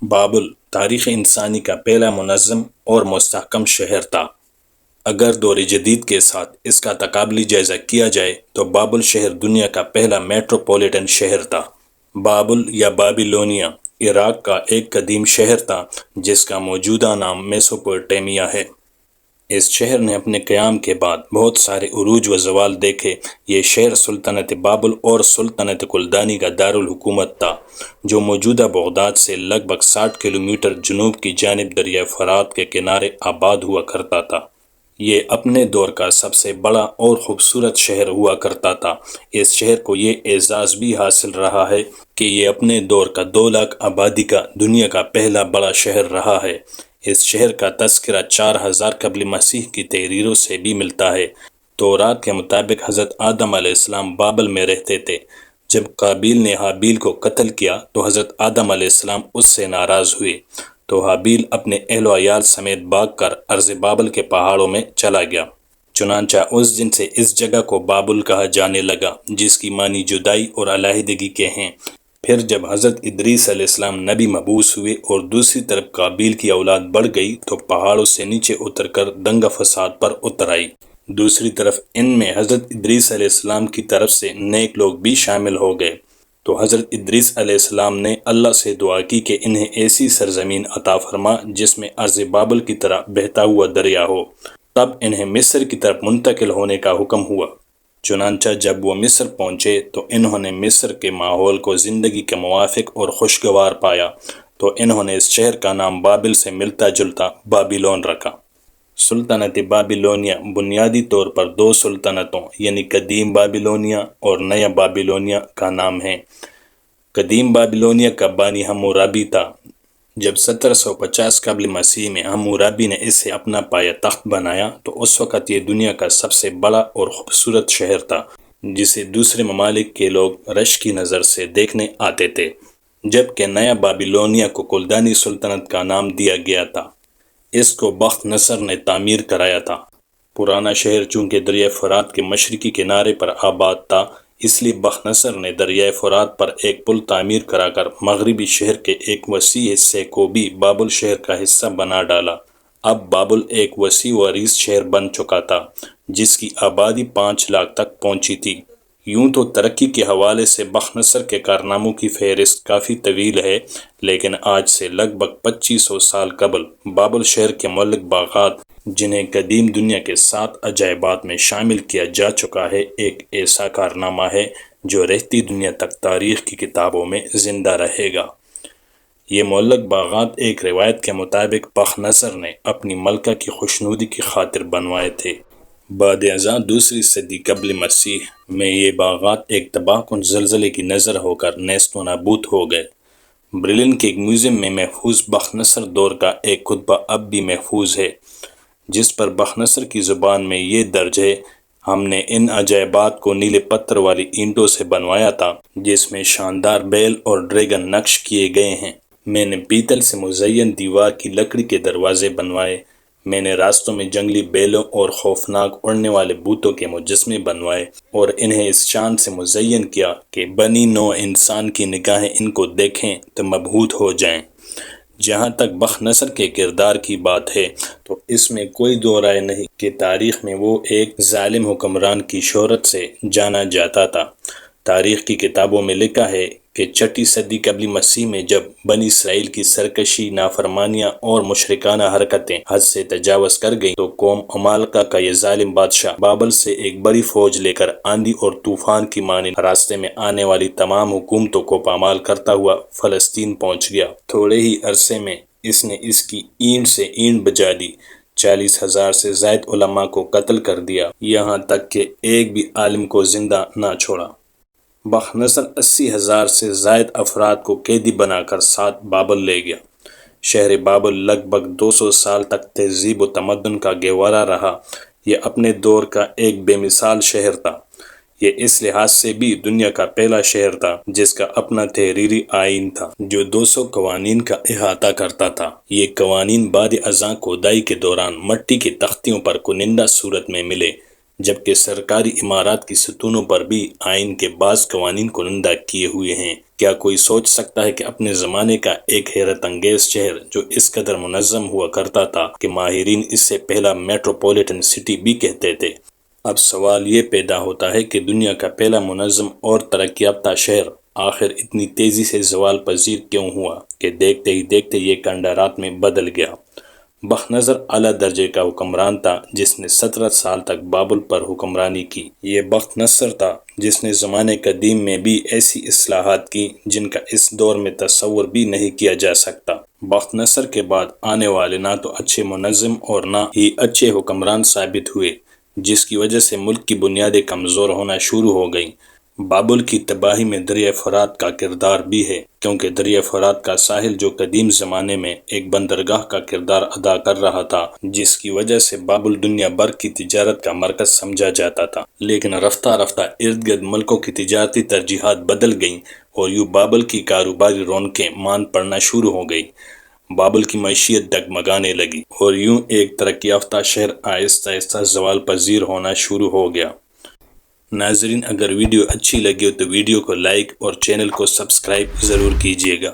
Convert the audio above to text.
بابل تاریخ انسانی کا پہلا منظم اور مستحکم شہر تھا۔ اگر دور جدید کے ساتھ اس کا تقابلی جائزہ کیا جائے تو بابل شہر دنیا کا پہلا میٹروپولیٹن شہر تھا۔ بابل یا بابلونیا عراق کا ایک قدیم شہر تھا جس کا موجودہ نام میسوپوٹیمیا ہے۔ اس شہر نے اپنے قیام کے بعد بہت سارے عروج و زوال دیکھے۔ یہ شہر سلطنت بابل اور سلطنت کلدانی کا دارالحکومت تھا جو موجودہ بغداد سے لگ بھگ 60 کلومیٹر جنوب کی جانب دریائے فرات کے کنارے آباد ہوا کرتا تھا۔ یہ اپنے دور کا سب سے بڑا اور خوبصورت شہر ہوا کرتا تھا۔ اس شہر کو یہ اعزاز بھی حاصل رہا ہے کہ یہ اپنے دور کا 2 لاکھ آبادی کا دنیا کا پہلا بڑا شہر رہا ہے۔ اس شہر کا تذکرہ 4000 قبل مسیح کی تحریروں سے بھی ملتا ہے۔ تورات کے مطابق حضرت آدم علیہ السلام بابل میں رہتے تھے۔ جب قابیل نے حابیل کو قتل کیا تو حضرت آدم علیہ السلام اس سے ناراض ہوئے، تو حابیل اپنے اہل و عیال سمیت بھاگ کر ارض بابل کے پہاڑوں میں چلا گیا۔ چنانچہ اس دن سے اس جگہ کو بابل کہا جانے لگا، جس کی معنی جدائی اور علیحدگی کے ہیں۔ پھر جب حضرت ادریس علیہ السلام نبی مبعوث ہوئے اور دوسری طرف قابیل کی اولاد بڑھ گئی تو پہاڑوں سے نیچے اتر کر دنگا فساد پر اتر آئی۔ دوسری طرف ان میں حضرت ادریس علیہ السلام کی طرف سے نیک لوگ بھی شامل ہو گئے، تو حضرت ادریس علیہ السلام نے اللہ سے دعا کی کہ انہیں ایسی سرزمین عطا فرما جس میں ارض بابل کی طرح بہتا ہوا دریا ہو۔ تب انہیں مصر کی طرف منتقل ہونے کا حکم ہوا۔ چنانچہ جب وہ مصر پہنچے تو انہوں نے مصر کے ماحول کو زندگی کے موافق اور خوشگوار پایا، تو انہوں نے اس شہر کا نام بابل سے ملتا جلتا بابلون رکھا۔ سلطنت بابلونیا بنیادی طور پر 2 سلطنتوں یعنی قدیم بابلونیا اور نیا بابلونیا کا نام ہے۔ قدیم بابلونیا کا بانی حمورابی تھا۔ جب 1750 قبل مسیح میں حمورابی نے اسے اپنا پایہ تخت بنایا تو اس وقت یہ دنیا کا سب سے بڑا اور خوبصورت شہر تھا جسے دوسرے ممالک کے لوگ رشک کی نظر سے دیکھنے آتے تھے، جبکہ نیا بابلونیا کو کلدانی سلطنت کا نام دیا گیا تھا۔ اس کو بخت نصر نے تعمیر کرایا تھا۔ پرانا شہر چونکہ دریائے فرات کے مشرقی کنارے پر آباد تھا، اس لیے بخت نصر نے دریائے فرات پر ایک پل تعمیر کرا کر مغربی شہر کے ایک وسیع حصے کو بھی بابل شہر کا حصہ بنا ڈالا۔ اب بابل ایک وسیع و عریض شہر بن چکا تھا جس کی آبادی 5 لاکھ تک پہنچی تھی۔ یوں تو ترقی کے حوالے سے بخت نصر کے کارناموں کی فہرست کافی طویل ہے، لیکن آج سے لگ بھگ 2500 سال قبل بابل شہر کے مہلک باغات، جنہیں قدیم دنیا کے 7 عجائبات میں شامل کیا جا چکا ہے، ایک ایسا کارنامہ ہے جو رہتی دنیا تک تاریخ کی کتابوں میں زندہ رہے گا۔ یہ مہلک باغات ایک روایت کے مطابق بخت نصر نے اپنی ملکہ کی خوشنودی کی خاطر بنوائے تھے۔ بعد ازاں دوسری صدی قبل مسیح میں یہ باغات ایک تباہ کن زلزلے کی نظر ہو کر نیست و نابود ہو گئے۔ برلن کے ایک میوزیم میں محفوظ بخت نصر دور کا ایک خطبہ اب بھی محفوظ ہے، جس پر بخت نصر کی زبان میں یہ درج ہے: ہم نے ان عجائبات کو نیلے پتھر والی اینٹوں سے بنوایا تھا جس میں شاندار بیل اور ڈریگن نقش کیے گئے ہیں۔ میں نے پیتل سے مزین دیوار کی لکڑی کے دروازے بنوائے۔ میں نے راستوں میں جنگلی بیلوں اور خوفناک اڑنے والے بھوتوں کے مجسمے بنوائے اور انہیں اس شان سے مزین کیا کہ بنی نوع انسان کی نگاہیں ان کو دیکھیں تو مبہوت ہو جائیں۔ جہاں تک بخت نصر کے کردار کی بات ہے تو اس میں کوئی دو رائے نہیں کہ تاریخ میں وہ ایک ظالم حکمران کی شہرت سے جانا جاتا تھا۔ تاریخ کی کتابوں میں لکھا ہے کہ 6 صدی قبل مسیح میں جب بنی اسرائیل کی سرکشی، نافرمانیاں اور مشرکانہ حرکتیں حد سے تجاوز کر گئیں تو قوم عمالقہ کا یہ ظالم بادشاہ بابل سے ایک بڑی فوج لے کر آندھی اور طوفان کی مانند راستے میں آنے والی تمام حکومتوں کو پامال کرتا ہوا فلسطین پہنچ گیا۔ تھوڑے ہی عرصے میں اس نے اس کی اینٹ سے اینٹ بجا دی، 40,000 سے زائد علماء کو قتل کر دیا، یہاں تک کہ ایک بھی عالم کو زندہ نہ چھوڑا۔ بخت نصر 80,000 سے زائد افراد کو قیدی بنا کر ساتھ بابل لے گیا۔ شہر بابل لگ بھگ 200 سال تک تہذیب و تمدن کا گہوارہ رہا۔ یہ اپنے دور کا ایک بے مثال شہر تھا۔ یہ اس لحاظ سے بھی دنیا کا پہلا شہر تھا جس کا اپنا تحریری آئین تھا جو 200 قوانین کا احاطہ کرتا تھا۔ یہ قوانین بعد ازاں کھدائی کے دوران مٹی کی تختیوں پر کنندہ صورت میں ملے، جبکہ سرکاری عمارات کی ستونوں پر بھی آئین کے بعض قوانین کنندہ کیے ہوئے ہیں۔ کیا کوئی سوچ سکتا ہے کہ اپنے زمانے کا ایک حیرت انگیز شہر جو اس قدر منظم ہوا کرتا تھا کہ ماہرین اس سے پہلا میٹروپولیٹن سٹی بھی کہتے تھے؟ اب سوال یہ پیدا ہوتا ہے کہ دنیا کا پہلا منظم اور ترقی یافتہ شہر آخر اتنی تیزی سے زوال پذیر کیوں ہوا کہ دیکھتے ہی دیکھتے یہ کھنڈرات میں بدل گیا؟ بخت-نصر اعلیٰ درجے کا حکمران تھا جس نے 17 سال تک بابل پر حکمرانی کی۔ یہ بخت-نصر تھا جس نے زمانے قدیم میں بھی ایسی اصلاحات کی جن کا اس دور میں تصور بھی نہیں کیا جا سکتا۔ بخت-نصر کے بعد آنے والے نہ تو اچھے منظم اور نہ ہی اچھے حکمران ثابت ہوئے، جس کی وجہ سے ملک کی بنیادیں کمزور ہونا شروع ہو گئیں۔ بابل کی تباہی میں دریائے فرات کا کردار بھی ہے، کیونکہ دریائے فرات کا ساحل جو قدیم زمانے میں ایک بندرگاہ کا کردار ادا کر رہا تھا، جس کی وجہ سے بابل دنیا بھر کی تجارت کا مرکز سمجھا جاتا تھا، لیکن رفتہ رفتہ ارد گرد ملکوں کی تجارتی ترجیحات بدل گئیں اور یوں بابل کی کاروباری رونقیں ماند پڑنا شروع ہو گئیں۔ بابل کی معیشت ڈگمگانے لگی اور یوں ایک ترقی یافتہ شہر آہستہ آہستہ زوال پذیر ہونا شروع ہو گیا۔ ناظرین، اگر ویڈیو اچھی لگی ہو تو ویڈیو کو لائک اور چینل کو سبسکرائب ضرور کیجیے گا۔